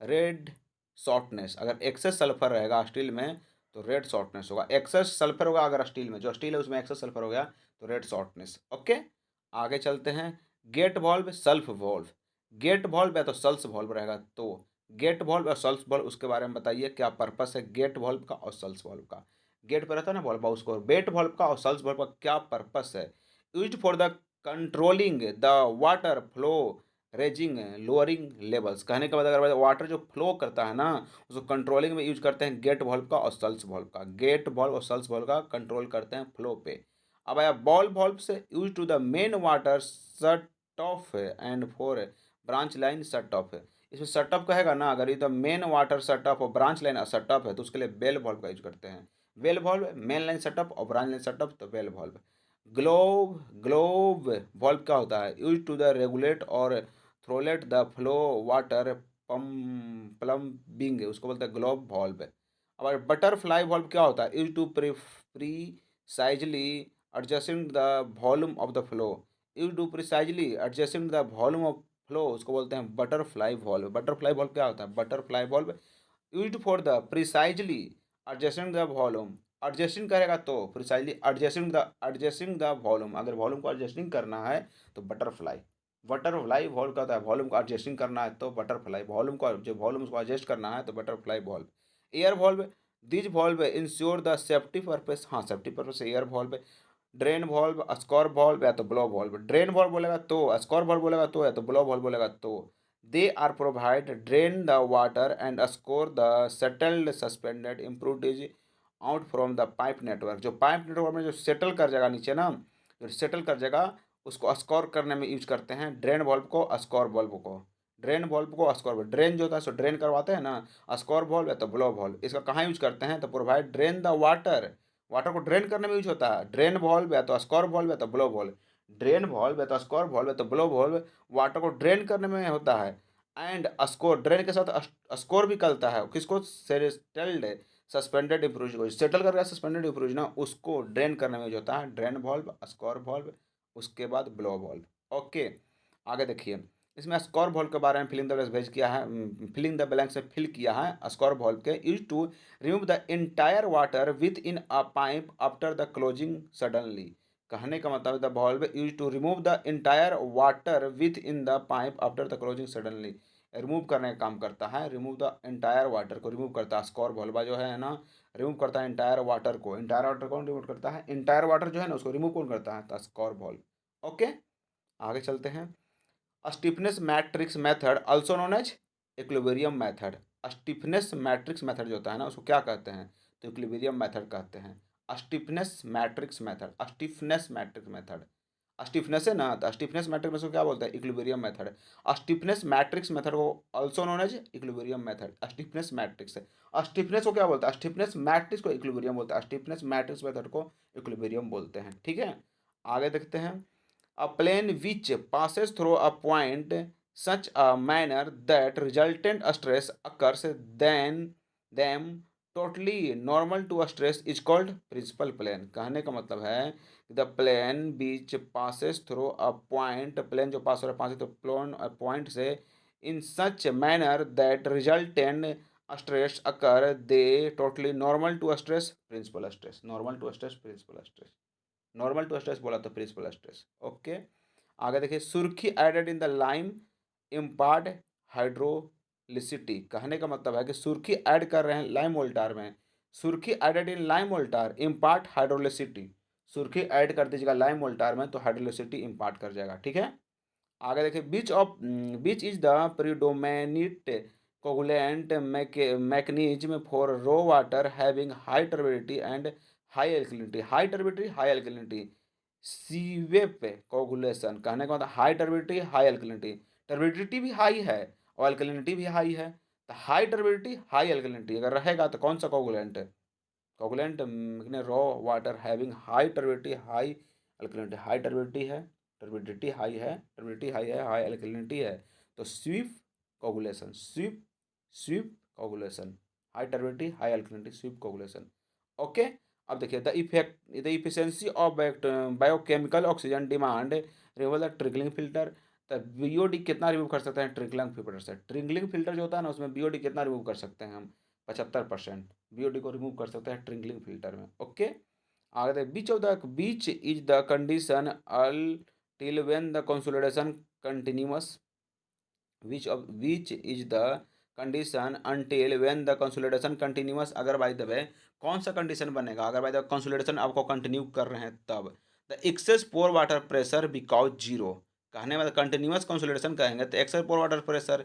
S1: red shortness, अगर एक्सेस सल्फर रहेगा स्टील में तो रेड शॉर्टनेस होगा। एक्सेस सल्फर होगा अगर स्टील में, जो स्टील है उसमें एक्सेस सल्फर हो गया तो रेड शॉर्टनेस। ओके, आगे चलते हैं। Gate valve sluice valve, gate valve या तो सल्स वॉल्व रहेगा, तो गेट वॉल्व और सल्स वॉल्व उसके बारे में बताइए क्या पर्पस है गेट वॉल्व का और सल्स वॉल्व का। गेट पर रहता है ना वॉल्व, उसको गेट वॉल्व का और सल्स वॉल्व का क्या पर्पस है? Used for the controlling the water flow raising lowering levels, कहने का मतलब अगर वाटर जो फ्लो करता है ना उसको कंट्रोलिंग में यूज करते हैं गेट वॉल्व का और सल्स वॉल्व का। गेट वॉल्व और सल्स वॉल्व का कंट्रोल करते हैं फ्लो पे। अब आया बॉल वॉल्व से use to the main water shut off and for branch line shut off. इसमें शट ऑफ कहेगा ना, अगर ये तो मेन वाटर शट ऑफ और ब्रांच लाइन शट ऑफ है तो उसके लिए बेल वॉल्व का यूज करते हैं। Bell valve main line shut off और ब्रांच लाइन शट ऑफ तो बेल वॉल्व। ग्लोव वॉल्व क्या होता है? यूज टू द रेगुलेट और throttle the flow water plumbing, उसको बोलते हैं ग्लोव वॉल्व। अब बटरफ्लाई वॉल्व क्या होता है? Use to precisely adjusting the volume of the flow, use to precisely adjusting the volume of flow, उसको बोलते हैं बटरफ्लाई वॉल्व। बटरफ्लाई वॉल्व क्या होता है? Butterfly valve use for the precisely adjusting the volume, adjusting करेगा तो precisely adjusting the volume, अगर volume को एडजस्टिंग करना है तो बटरफ्लाई वॉल्व का होता है, वॉल्यूम को एडजस्टिंग करना है तो बटरफ्लाई, वॉल्यूम को जो वॉल्यूम को एडजस्ट करना है तो butterfly valve. Air valve, these valve ensure the safety purpose, हाँ safety purpose air valve drain valve, scour valve या तो ब्लो वॉल्व। ड्रेन वॉल्व बोलेगा तो, स्कोर वॉल्व बोलेगा तो, या तो ब्लो वॉल्व बोलेगा तो। They are provide drain the water and scour the settled suspended improved out from the pipe network. जो पाइप नेटवर्क में जो सेटल कर जाएगा नीचे ना, जो सेटल कर जाएगा उसको स्कोर करने में यूज करते हैं ड्रेन वॉल्व को, स्कोर वॉल्व को। ड्रेन वॉल्व को स्कोर वॉल्व, ड्रेन जो होता है सो ड्रेन करवाते हैं ना, स्कोर वॉल्व या तो ब्लो वॉल्व। इसका कहाँ यूज करते हैं, तो provide drain the water, water को ड्रेन करने में यूज होता है। ड्रेन वॉल्व या तो स्कोर वॉल्व या तो ब्लो वॉल्व। ड्रेन वॉल्व या तो स्कोर वॉल्व या तो ब्लो वॉल्व वाटर को ड्रेन करने में होता है। एंड स्कोर, ड्रेन के साथ स्कोर भी करता है किसको, सेटल्ड सस्पेंडेड इम्प्रूव को, सेटल करके सस्पेंडेड इम्प्रूव ना उसको ड्रेन करने में यूज होता है। ड्रेन वॉल्व, स्कोर वॉल्व, उसके बाद ब्लो वॉल्व। ओके, आगे देखिए। इसमें स्कोर वॉल्व के बारे में फिलिंग द ब्लैंक्स भेज किया है, फिलिंग द ब्लैंक्स में फिल किया है। स्कोर वॉल्व के use to remove the entire water within a pipe after the closing suddenly. कहने का मतलब the valve use to remove the entire water within the pipe after the closing suddenly. Remove करने का काम करता है, remove the entire water को remove करता है। स्कोर वॉल्व जो है ना, रिमूव करता है इंटायर वाटर को। इंटायर वाटर कौन रिमूव करता है, इंटायर वाटर जो है ना उसको रिमूव कौन करता है, तो स्कोर वॉल्व। ओके, आगे चलते हैं। Stiffness matrix method also known as equilibrium method. Stiffness matrix method जो होता है ना उसको क्या कहते हैं, तो इक्विलिब्रियम मेथड कहते हैं। Stiffness matrix method, stiffness matrix method, stiffness है ना, तो स्टिफनेस मैट्रिक्स में क्या बोलते हैं, equilibrium method. Stiffness matrix method को also known as equilibrium method. Stiffness matrix है, स्टिफनेस को क्या बोलता है, स्टिफनेस मैट्रिक्स को इक्विलिब्रियम बोलता है। स्टिफनेस मैट्रिक्स मेथड को इक्विलिब्रियम बोलते हैं। ठीक है, आगे देखते हैं। A plane which passes through a point such a manner that resultant stress occurs then them totally normal to a stress is called principal plane। कहने का मतलब है the plane which passes through a point, plane जो pass हो रहा है pass तो plane point से, in such manner that resultant stress occur they totally normal to a stress principal stress, normal to a stress principal stress। Normal to stress बोला तो principal stress. Okay, आगे देखिए। Surkhi added in the lime impart hydraulicity. कहने का मतलब है कि सुर्खी ऐड कर रहे हैं लाइम मोल्टार में, सुर्खी एडेड इन लाइम मोल्टार इम्पार्ट हाइड्रोलिसिटी। सुर्खी ऐड कर दीजिएगा लाइम मोल्टार में तो हाइड्रोलिसिटी इम्पार्ट कर जाएगा। ठीक है, आगे देखिए। Which is the predominant coagulant mechanism for raw water having high turbidity and high alkalinity. High turbidity high alkalinity, sweep coagulation. कहने का मतलब high turbidity high alkalinity, turbidity भी हाई है और एल्कलिनिटी भी हाई है। तो हाई टर्बिडिटी हाई एल्कलिनिटी अगर रहेगा तो कौन सा कोगुलेंट है, coagulant raw water having high turbidity high alkalinity. High turbidity है, टर्बिडिटी हाई है, टर्बिडिटी हाई है, हाई एल्कलिनिटी है, तो sweep coagulation, sweep sweep coagulation. High turbidity high alkalinity sweep coagulation. Okay, अब देखिए। The efficiency of biochemical oxygen demand removal the trickling filter. तो BOD कितना remove कर सकते हैं ट्रिकलिंग फिल्टर से। ट्रिकलिंग फिल्टर जो होता है ना उसमें बीओडी कितना रिमूव कर सकते हैं हम, 75% बीओडी को रिमूव कर सकते हैं ट्रिंकलिंग फिल्टर में। ओके, आगे देखिए। Which is the condition until when the consolidation continuous. Which is the condition until when the consolidation continuous. अगर बाय द वे कौन सा कंडीशन बनेगा, अगर बाय द कंसोलिडेशन आपको कंटिन्यू कर रहे हैं तब। The excess pore water pressure because zero. कहने में कंटिन्यूअस कंसोलिडेशन कहेंगे तो excess pore water pressure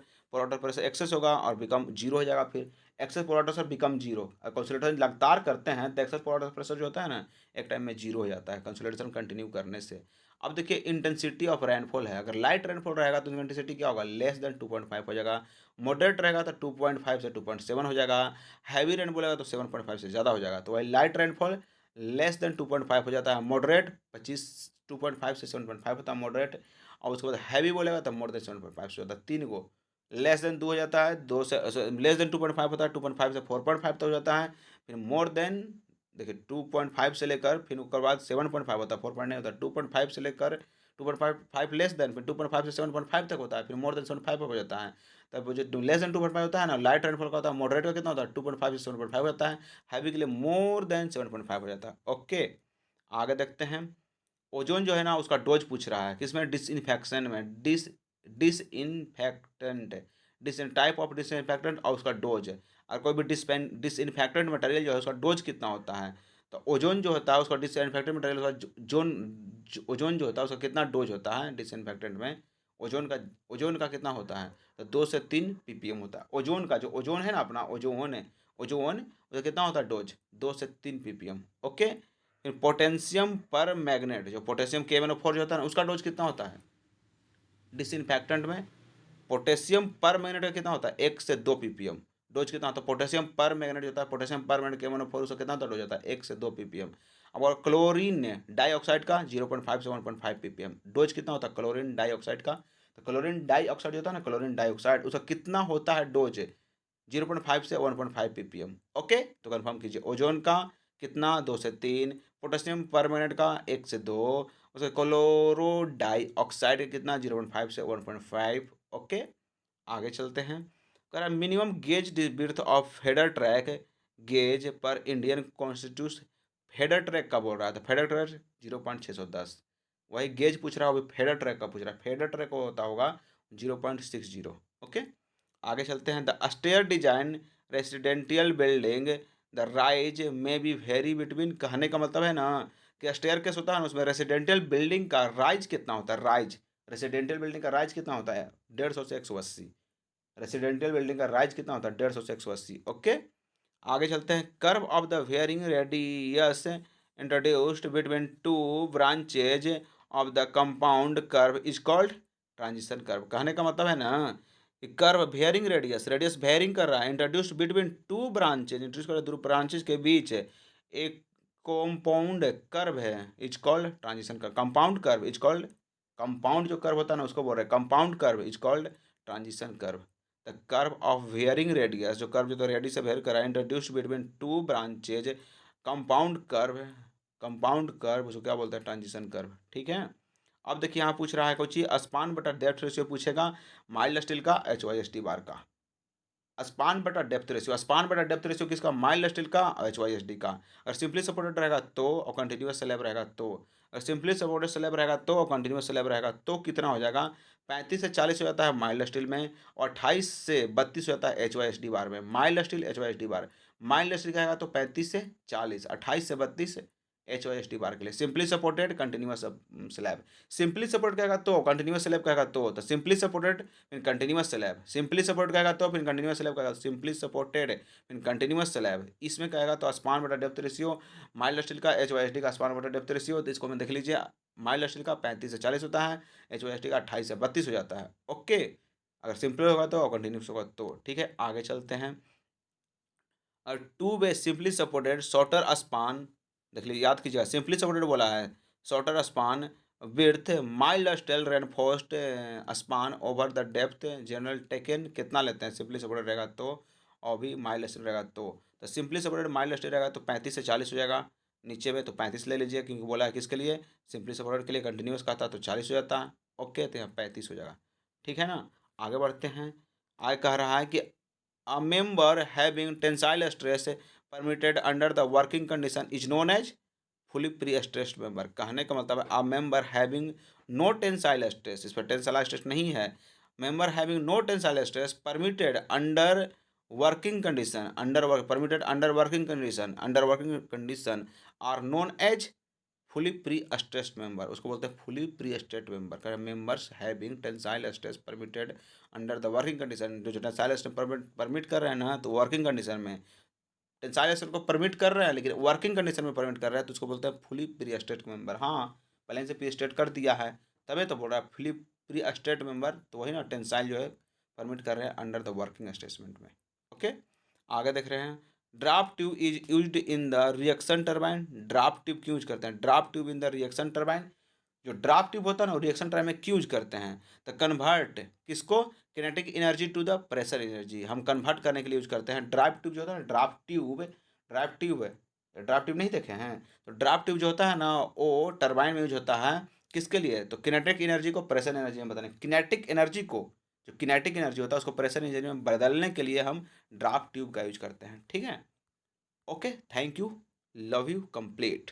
S1: excess होगा और बिकम जीरो हो जाएगा। फिर excess pore water pressure become zero, और कंसोलिडेशन लगातार करते हैं तो एक्सेस पोर वाटर प्रेशर जो होता है ना एक टाइम में जीरो हो जाता है कंसोलिडेशन कंटिन्यू करने से। अब देखिए इंटेंसिटी ऑफ रेनफॉल है, अगर लाइट रेनफॉल रहेगा तो इंटेंसिटी क्या होगा, लेस देन 2.5 हो जाएगा। मॉडरेट रहेगा तो 2.5 से 2.7 हो जाएगा। हैवी रेनफॉल रहेगा तो 7.5 से ज़्यादा हो जाएगा। तो वही लाइट रेनफॉल लेस देन 2.5 हो जाता है, मॉडरेट 2.5 से 7.5 होता है मॉडरेट। और उसके बाद हैवी बोलेगा तो मोर देन 7.5 से होता है। तीन को लेस देन 2 हो जाता है, 2 से लेस देन 2.5 होता है, 2.5 से 4.5 तक हो जाता है। फिर मोर देन देखिए 2.5 से लेकर फिर उसके बाद 7.5 होता है, 4 नहीं होता, 2.5 से लेकर 2.5 लेस देन, फिर 2.5 से 7.5 तक होता है, फिर मोर देन 7.5 हो जाता है। तब जो लेस देन 2.5 होता है ना लाइट रेनफॉल का होता है, मॉडरेट का कितना होता है 2.5 से 7.5 होता है, हैवी के लिए मोर देन 7.5 हो जाता है। ओके, आगे देखते हैं। ओजोन जो है ना उसका डोज पूछ रहा है किसमें, डिसइंफेक्शन में। Disinfectant, dis type of disinfectant और उसका डोज। और कोई भी डिसइंफेक्टेंट मटेरियल जो है उसका डोज कितना होता है, तो ओजोन जो होता है उसका डिसइंफेक्टेंट मटेरियल उसका ओजोन जो होता है उसका कितना डोज होता है डिसइंफेक्टेंट में, ओजोन का कितना होता है, तो 2 से 3 ppm होता है। ओजोन का जो ओजोन है ना अपना ओजोन है, ओजोन उसका कितना होता है डोज, 2 से 3 ppm। ओके। फिर पोटेशियम पर मैग्नेट, जो पोटेशियम KMnO4 जो होता है ना उसका डोज कितना होता है डिसइंफेक्टेंट में, पोटेशियम पर मैग्नेट का कितना होता है 1 से 2 ppm। डोज कितना होता है पोटेशियम पर मैग्नेट होता है, पोटेशियम पर मैग्नेट KMnO4 उसका कितना होता है डोज होता है 1 से 2 ppm। अब और क्लोरीन डाइऑक्साइड का 0.5 से 1.5 ppm डोज कितना होता है क्लोरीन डाइऑक्साइड का, तो क्लोरीन डाइऑक्साइड होता है ना क्लोरीन डाइऑक्साइड उसका कितना होता है डोज 0.5 से 1.5 ppm। ओके, तो कंफर्म कीजिए ओजोन का कितना 2 से 3, पोटेशियम परमानेंट का 1 से 2, उसका क्लोरो डाइऑक्साइड का कितना 0.5 से 1.5। ओके, आगे चलते हैं। कह रहा minimum gauge width of header track gauge पर इंडियन कॉन्स्टिट्यूशन, हेडर ट्रैक का बोल रहा है तो फेडर ट्रैक 0.610, वही गेज पूछ रहा है अभी फेडर ट्रैक का पूछ रहा है, फेडर ट्रैक को होता होगा 0.60। ओके, आगे चलते हैं। The stair design residential building the rise में बी वेरी बिटवीन, कहने का मतलब है ना कि स्टेयर केस होता है ना उसमें रेसिडेंटियल बिल्डिंग का राइज कितना होता है, राइज रेसिडेंटियल बिल्डिंग का राइज कितना होता है 150 से 180, रेसिडेंटियल बिल्डिंग का राइज कितना होता है 150 से 180। ओके, आगे चलते हैं। Curve of the wearing radius introduced between two branches of the compound curve is called transition curve, कहने का मतलब है ना कि curve wearing radius, radius wearing कर रहा है, introduced between two branches, introduce कर दो ब्रांचेज के बीच एक कंपाउंड कर्व है is called transition curve, compound curve is called, compound जो कर्व होता है ना उसको बोल रहे हैं compound curve is called transition curve. The curve of wearing radius, जो कर्व जो तो रेडियस से वेयर करा है, introduced between two branches compound curve उसको क्या बोलते हैं ट्रांजिशन कर्व। ठीक है, अब देखिए यहाँ पूछ रहा है कुछ स्पान बटा डेप्थ रेशियो पूछेगा माइल्ड स्टील का HYSD बार का, स्पान बटा डेप्थ रेशियो, स्पान बटा डेप्थ रेशियो किसका माइल्ड स्टील का HYSD का, अगर सिंपली सपोर्टेड रहेगा तो और कंटिन्यूअस स्लैब रहेगा तो, अगर सिंपली सपोर्टेड स्लैब रहेगा तो और कंटिन्यूअस स्लैब रहेगा तो कितना हो जाएगा 35 से 40 हो जाता है माइल्ड स्टील में और 28 से 32 हो जाता है HYSD बार में, माइल्ड स्टील HYSD बार, माइल्ड स्टील कहेगा तो 35 से 40, 28 से 32 HYSD बार के लिए। Simply supported continuous slab, simply support कहेगा तो कंटिन्यूअस स्लैब कहेगा तो सिंपली सपोर्टेड फिर कंटिन्यूअस स्लैब, सिंपली सपोर्ट कहेगा तो फिर कंटिन्यूअस स्लैब कहेगा, सिंपली सपोर्टेड फिर कंटिन्यूअस स्लैब, इसमें कहेगा तो स्पान बटा डेप्थ रेशियो माइल्ड स्टील का HYSD का स्पान बटा डेप्थ रेशियो, तो इसको मैं देख लीजिए माइल्ड स्टील का 35 से 40 होता है, HYSD का 28 से 32 हो जाता है। ओके, अगर सिंपल होगा तो और कंटिन्यूस होगा तो। ठीक है, आगे चलते हैं। और two way simply supported shorter span, देख लीजिए याद कीजिएगा सिंपली सपोर्टेड बोला है, shorter span with mild steel reinforced span over the depth general taken कितना लेते हैं सिंपली सपोर्टेड रहेगा तो और भी माइल्ड स्टेल रहेगा तो सिंपली सपोर्टेड माइल्ड स्टेल रहेगा तो 35 से 40 हो जाएगा, नीचे में तो 35 ले लीजिए क्योंकि बोला है किसके लिए सिंपली सपोर्टेड के लिए, कंटिन्यूस का था तो 40 हो जाता है। ओके, तो यहाँ 35 हो जाएगा। ठीक है ना, आगे बढ़ते हैं। आगे कह रहा है कि a member having tensile stress permitted under the working condition is known as fully pre-stressed member, कहने का मतलब है a member having no tensile stress, इस पर टेंसाइल स्ट्रेस नहीं है, member having no tensile stress permitted under working condition, permitted under working condition are known as fully pre stressed member, उसको बोलते हैं fully pre stressed member, members having tensile stress permitted under the working condition, जो tensile stress permit कर रहे हैं ना तो working condition में टेंसाइल स्ट्रेस को परमिट कर रहे हैं लेकिन वर्किंग कंडीशन में परमिट कर रहे हैं तो उसको बोलते हैं फुली प्री स्ट्रेस्ड मेंबर। हाँ, पहले से प्री स्टेट कर दिया है तभी तो बोल रहा है फुली प्री स्टेट मेंबर, तो वही ना टेंसाइल जो है परमिट कर रहे हैं अंडर द वर्किंग स्टेटमेंट में। ओके, आगे देख रहे हैं। Draft tube is used in the reaction turbine, draft tube क्यों यूज करते हैं, draft tube in the reaction turbine, जो ड्राफ्ट ट्यूब होता है ना रिएक्शन टरबाइन में क्यों यूज करते हैं, तो कन्वर्ट किसको kinetic energy to the pressure energy, हम कन्वर्ट करने के लिए यूज करते हैं। ड्राफ्ट ट्यूब जो होता है ना ड्राफ्ट ट्यूब नहीं देखे हैं, तो ड्राफ्ट ट्यूब जो होता है ना वो टरबाइन में यूज होता है किसके लिए, तो किनेटिक एनर्जी को प्रेशर एनर्जी में बताने, किनेटिक एनर्जी को, जो किनेटिक एनर्जी होता है उसको प्रेशर एनर्जी में बदलने के लिए हम ड्राफ्ट ट्यूब का यूज करते हैं। ठीक है, okay, thank you, love you, complete.